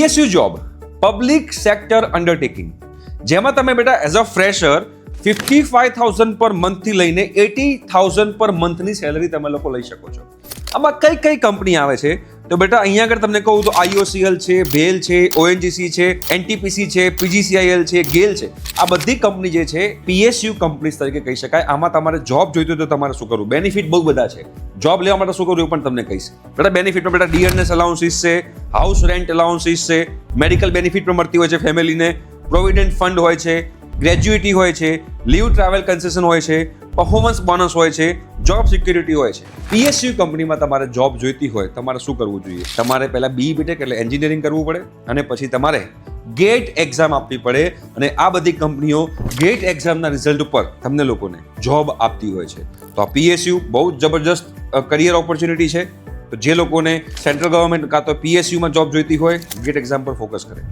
PSU job, public sector undertaking, જેમાં તમે બેટા એઝ અ ફ્રેશર 55,000 પર મંથથી લઈને 80,000 પર મંથની સેલરી તમે લોકો લઈ શકો છો. આમાં કઈ કંપની આવે છે તો બેટા અહીંયા આગળ તમને કહું તો IOCL છે, BHEL છે, ONGC છે, NTPC છે, PGCIL છે, GAIL છે. આ બધી કંપની જે છે PSU કંપનીઝ તરીકે કહી શકાય. આમાં તમારે જોબ જોઈતું તો તમારે શું કરવું, બેનિફિટ બહુ બધા છે. જોબ લેવા માટે શું કરવું એ પણ તમને કહીશ. બેટા બેનિફિટમાં બેટા ડિયરનેસ અલાઉન્સીસ છે, હાઉસ રેન્ટ અલાઉન્સીસ છે, મેડિકલ બેનિફિટ પણ મળતી હોય છે ફેમિલીને, પ્રોવિડન્ટ ફંડ હોય છે, ગ્રેજ્યુઇટી હોય છે, લીવ ટ્રાવેલ કન્સેશન હોય છે, પરફોર્મન્સ બોનસ હોય છે, જોબ સિક્યુરિટી હોય છે. PSU કંપનીમાં તમારે જોબ જોઈતી હોય તમારે શું કરવું જોઈએ? તમારે પહેલા BE-BTech એટલે એન્જિનિયરિંગ કરવું પડે અને પછી તમારે ગેટ એક્ઝામ આપવી પડે અને આ બધી કંપનીઓ ગેટ એક્ઝામના રિઝલ્ટ ઉપર તમને લોકોને જોબ આપતી હોય છે. તો આ PSU બહુ જબરજસ્ત કરિયર ઓપોર્ચ્યુનિટી છે. તો જે લોકોને સેન્ટ્રલ ગવર્મેન્ટ કાં તો PSUમાં જોબ જોઈતી હોય ગેટ એક્ઝામ પર ફોકસ કરે.